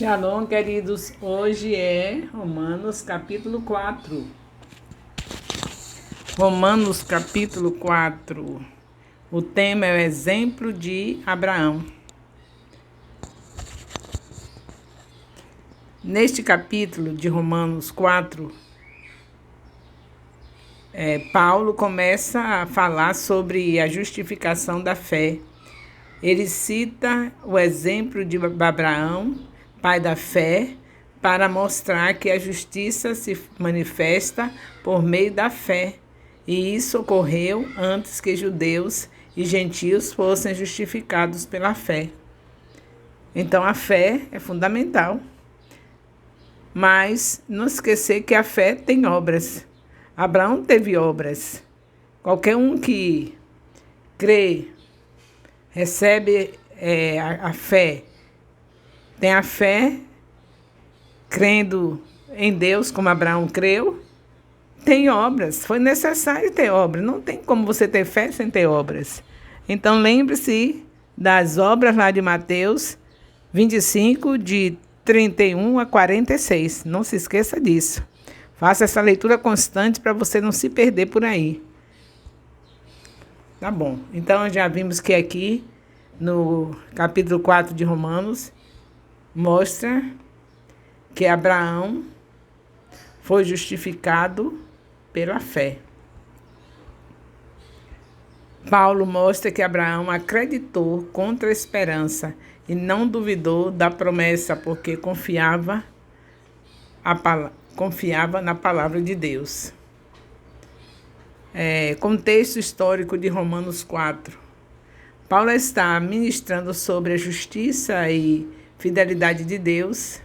Shalom, queridos. Hoje é Romanos capítulo 4. Romanos capítulo 4. O tema é o exemplo de Abraão. Neste capítulo de Romanos 4, Paulo começa a falar sobre a justificação da fé. Ele cita o exemplo de Abraão, pai da fé, para mostrar que a justiça se manifesta por meio da fé. E isso ocorreu antes que judeus e gentios fossem justificados pela fé. Então a fé é fundamental. Mas não esquecer que a fé tem obras. Abraão teve obras. Qualquer um que crê, recebe a fé, tem a fé, crendo em Deus como Abraão creu, tem obras. Foi necessário ter obras. Não tem como você ter fé sem ter obras. Então lembre-se das obras lá de Mateus 25, de 31 a 46. Não se esqueça disso. Faça essa leitura constante para você não se perder por aí. Tá bom. Então já vimos que aqui no capítulo 4 de Romanos mostra que Abraão foi justificado pela fé. Paulo mostra que Abraão acreditou contra a esperança e não duvidou da promessa, porque confiava na palavra de Deus. Contexto histórico de Romanos 4. Paulo está ministrando sobre a justiça e fidelidade de Deus,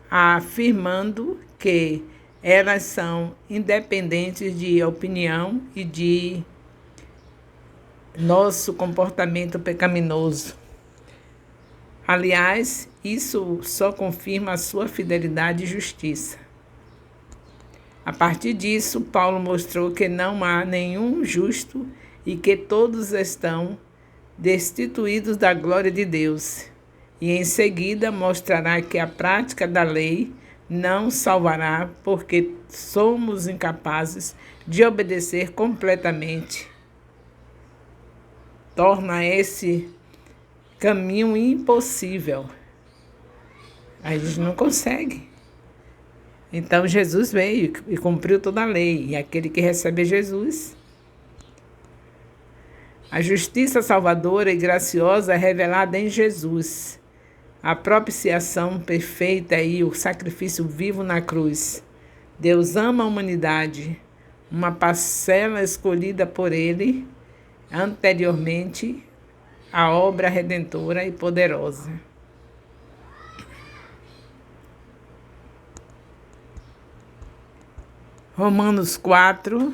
afirmando que elas são independentes de opinião e de nosso comportamento pecaminoso. Aliás, isso só confirma a sua fidelidade e justiça. A partir disso, Paulo mostrou que não há nenhum justo e que todos estão destituídos da glória de Deus. E em seguida mostrará que a prática da lei não salvará, porque somos incapazes de obedecer completamente. Torna esse caminho impossível. A gente não consegue. Então Jesus veio e cumpriu toda a lei. E aquele que recebe Jesus, a justiça salvadora e graciosa é revelada em Jesus. A propiciação perfeita e o sacrifício vivo na cruz. Deus ama a humanidade, uma parcela escolhida por Ele anteriormente, a obra redentora e poderosa. Romanos 4,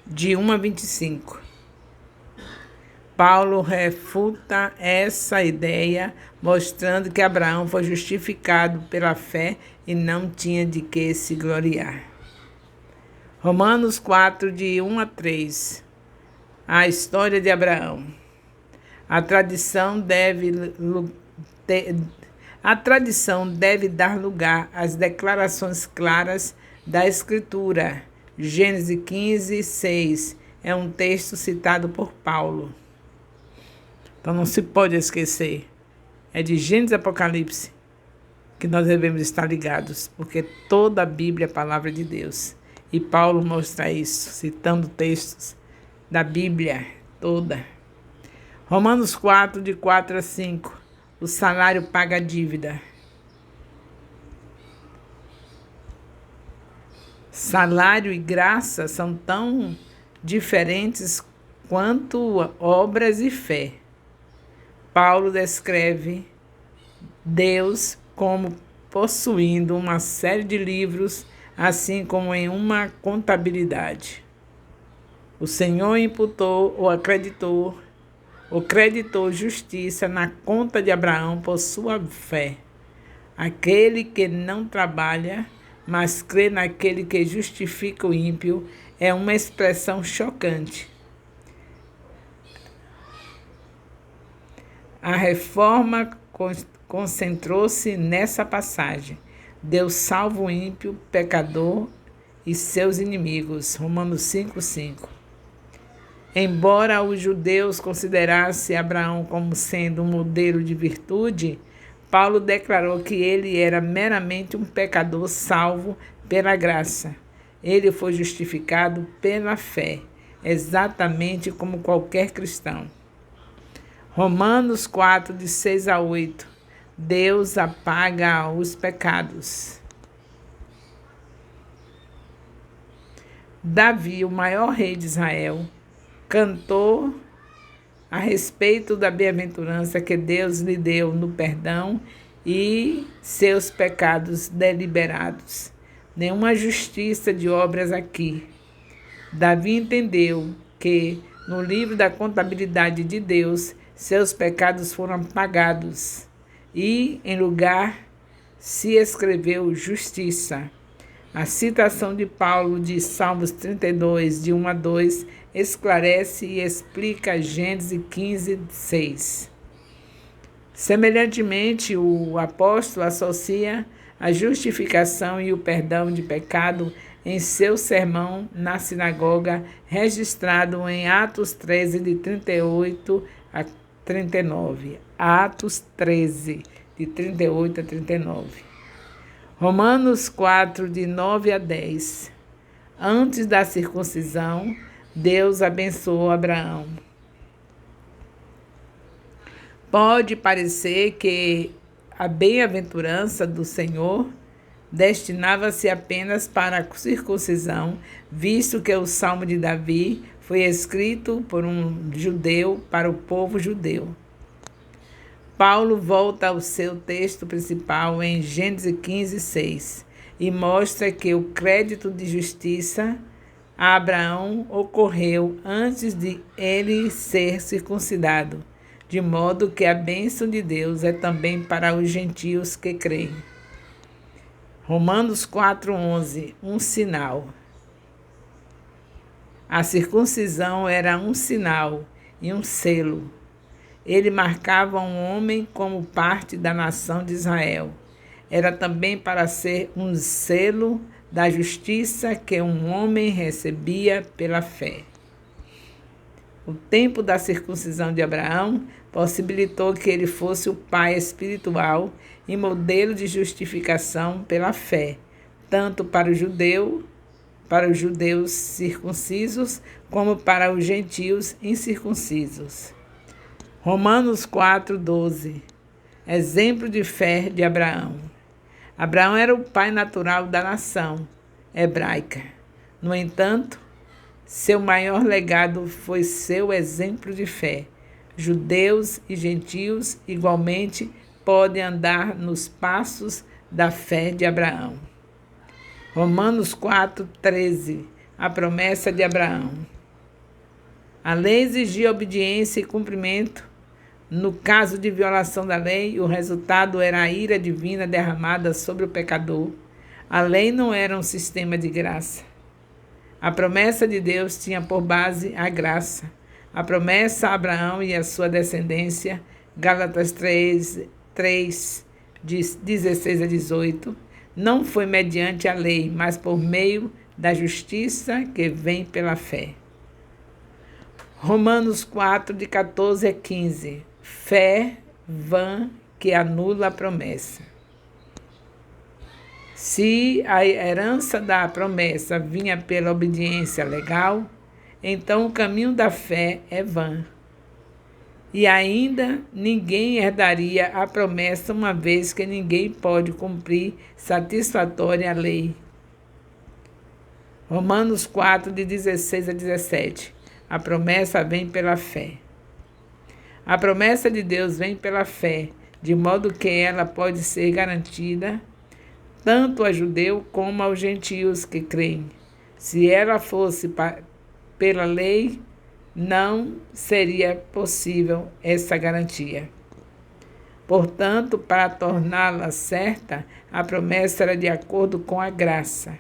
de 1 a 25. Paulo refuta essa ideia, mostrando que Abraão foi justificado pela fé e não tinha de que se gloriar. Romanos 4, de 1 a 3. A história de Abraão. A tradição deve dar lugar às declarações claras da Escritura. Gênesis 15, 6 é um texto citado por Paulo. Então não se pode esquecer. É de Gênesis e Apocalipse que nós devemos estar ligados, porque toda a Bíblia é a palavra de Deus. E Paulo mostra isso, citando textos da Bíblia toda. Romanos 4, de 4 a 5. O salário paga a dívida. Salário e graça são tão diferentes quanto obras e fé. Paulo descreve Deus como possuindo uma série de livros, assim como em uma contabilidade. O Senhor imputou ou creditou justiça na conta de Abraão por sua fé. Aquele que não trabalha, mas crê naquele que justifica o ímpio, é uma expressão chocante. A reforma concentrou-se nessa passagem. Deus salva o ímpio, pecador e seus inimigos. Romanos 5:5. Embora os judeus considerassem Abraão como sendo um modelo de virtude, Paulo declarou que ele era meramente um pecador salvo pela graça. Ele foi justificado pela fé, exatamente como qualquer cristão. Romanos 4, de 6 a 8. Deus apaga os pecados. Davi, o maior rei de Israel, cantou a respeito da bem-aventurança que Deus lhe deu no perdão e seus pecados deliberados. Nenhuma justiça de obras aqui. Davi entendeu que, no livro da contabilidade de Deus, seus pecados foram pagados e, em lugar, se escreveu justiça. A citação de Paulo de Salmos 32, de 1 a 2, esclarece e explica Gênesis 15, 6. Semelhantemente, o apóstolo associa a justificação e o perdão de pecado em seu sermão na sinagoga, registrado em Atos 13, de 38 a 39. Atos 13, de 38 a 39. Romanos 4, de 9 a 10. Antes da circuncisão, Deus abençoou Abraão. Pode parecer que a bem-aventurança do Senhor destinava-se apenas para a circuncisão, visto que o Salmo de Davi foi escrito por um judeu para o povo judeu. Paulo volta ao seu texto principal em Gênesis 15, 6 e mostra que o crédito de justiça a Abraão ocorreu antes de ele ser circuncidado, de modo que a bênção de Deus é também para os gentios que creem. Romanos 4:11, um sinal. A circuncisão era um sinal e um selo. Ele marcava um homem como parte da nação de Israel. Era também para ser um selo da justiça que um homem recebia pela fé. O tempo da circuncisão de Abraão possibilitou que ele fosse o pai espiritual e modelo de justificação pela fé, tanto para os judeus circuncisos, como para os gentios incircuncisos. Romanos 4:12. Exemplo de fé de Abraão. Abraão era o pai natural da nação hebraica. No entanto, seu maior legado foi seu exemplo de fé. Judeus e gentios igualmente podem andar nos passos da fé de Abraão. Romanos 4:13. A promessa de Abraão. A lei exigia obediência e cumprimento. No caso de violação da lei, o resultado era a ira divina derramada sobre o pecador. A lei não era um sistema de graça. A promessa de Deus tinha por base a graça. A promessa a Abraão e a sua descendência, Gálatas 3, de 16 a 18, não foi mediante a lei, mas por meio da justiça que vem pela fé. Romanos 4, de 14 a 15. Fé vã que anula a promessa. Se a herança da promessa vinha pela obediência legal, então o caminho da fé é vã. E ainda ninguém herdaria a promessa, uma vez que ninguém pode cumprir satisfatória a lei. Romanos 4, de 16 a 17. A promessa vem pela fé. A promessa de Deus vem pela fé, de modo que ela pode ser garantida tanto a judeu como aos gentios que creem. Se ela fosse pela lei, não seria possível essa garantia. Portanto, para torná-la certa, a promessa era de acordo com a graça.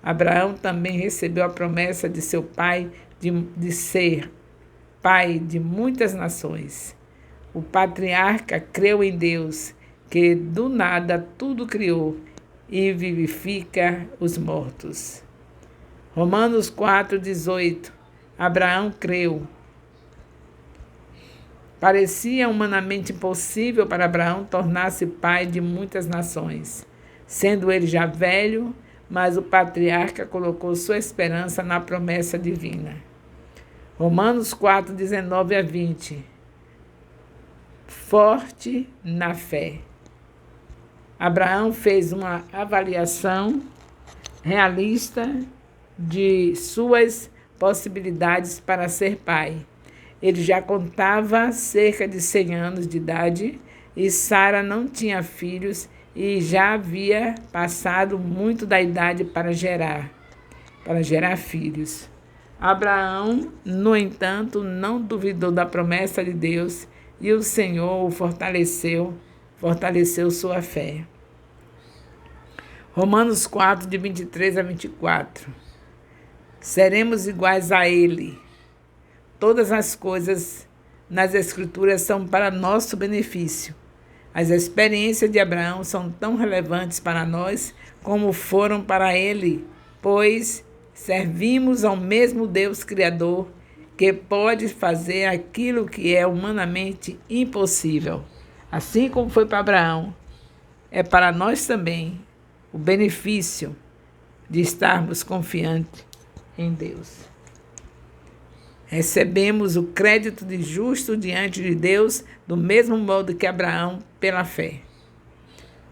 Abraão também recebeu a promessa de seu pai de ser pai de muitas nações. O patriarca creu em Deus, que do nada tudo criou e vivifica os mortos. Romanos 4,18. Abraão creu. Parecia humanamente impossível para Abraão tornar-se pai de muitas nações, sendo ele já velho, mas o patriarca colocou sua esperança na promessa divina. Romanos 4:19-20. Forte na fé. Abraão fez uma avaliação realista de suas possibilidades para ser pai. Ele já contava cerca de 100 anos de idade e Sara não tinha filhos e já havia passado muito da idade para gerar filhos. Abraão, no entanto, não duvidou da promessa de Deus e o Senhor o fortaleceu sua fé. Romanos 4, de 23-24. Seremos iguais a Ele. Todas as coisas nas Escrituras são para nosso benefício. As experiências de Abraão são tão relevantes para nós como foram para ele, pois servimos ao mesmo Deus Criador que pode fazer aquilo que é humanamente impossível. Assim como foi para Abraão, é para nós também o benefício de estarmos confiantes em Deus. Recebemos o crédito de justo diante de Deus, do mesmo modo que Abraão, pela fé.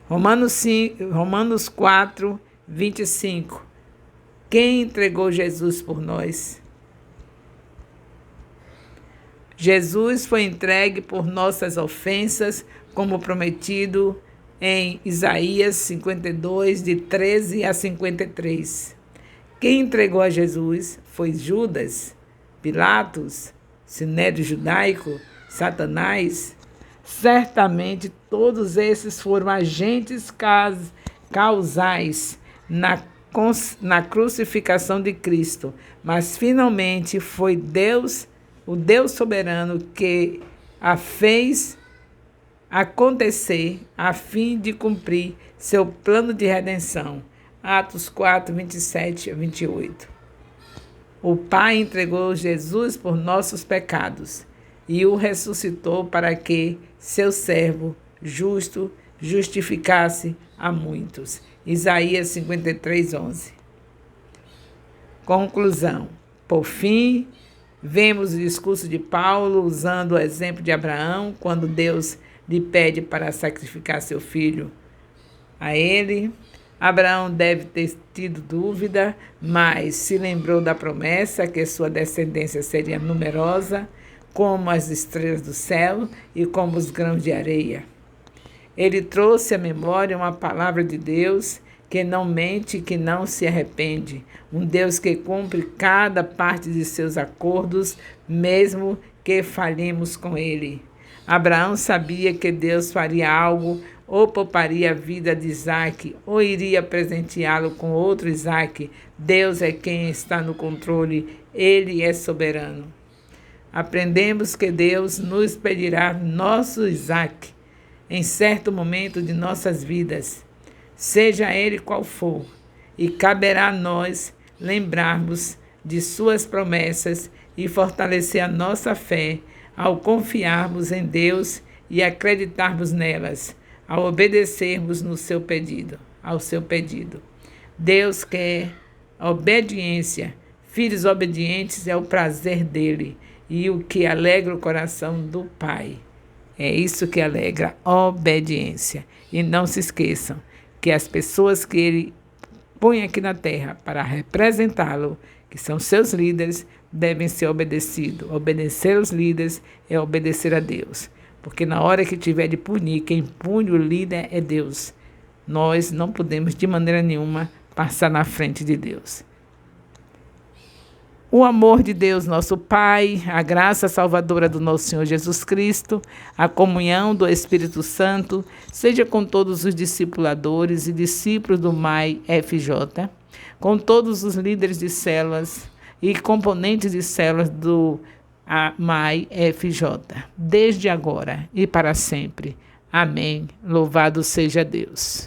Romanos 4, 25. Quem entregou Jesus por nós? Jesus foi entregue por nossas ofensas, como prometido em Isaías 52, de 13-53. Quem entregou a Jesus foi Judas, Pilatos, Sinédrio judaico, Satanás. Certamente todos esses foram agentes causais na crucificação de Cristo, mas finalmente foi Deus, o Deus soberano, que a fez acontecer a fim de cumprir seu plano de redenção. Atos 4, 27-28. O Pai entregou Jesus por nossos pecados e o ressuscitou para que seu servo justo justificasse a muitos. Isaías 53, 11. Conclusão. Por fim, vemos o discurso de Paulo usando o exemplo de Abraão, quando Deus lhe pede para sacrificar seu filho a ele. Abraão deve ter tido dúvida, mas se lembrou da promessa que sua descendência seria numerosa, como as estrelas do céu e como os grãos de areia. Ele trouxe à memória uma palavra de Deus que não mente e que não se arrepende, um Deus que cumpre cada parte de seus acordos, mesmo que falhemos com ele. Abraão sabia que Deus faria algo, ou pouparia a vida de Isaque, ou iria presenteá-lo com outro Isaque. Deus é quem está no controle, Ele é soberano. Aprendemos que Deus nos pedirá nosso Isaque em certo momento de nossas vidas, seja ele qual for, e caberá a nós lembrarmos de suas promessas e fortalecer a nossa fé ao confiarmos em Deus e acreditarmos nelas, ao obedecermos ao seu pedido. Deus quer obediência. Filhos obedientes é o prazer dele e o que alegra o coração do Pai. É isso que alegra a obediência. E não se esqueçam que as pessoas que ele põe aqui na terra para representá-lo, que são seus líderes, devem ser obedecidos. Obedecer os líderes é obedecer a Deus. Porque na hora que tiver de punir, quem pune o líder é Deus. Nós não podemos de maneira nenhuma passar na frente de Deus. O amor de Deus, nosso Pai, a graça salvadora do nosso Senhor Jesus Cristo, a comunhão do Espírito Santo, seja com todos os discipuladores e discípulos do MAI FJ, com todos os líderes de células e componentes de células do a MAI FJ, desde agora e para sempre. Amém. Louvado seja Deus.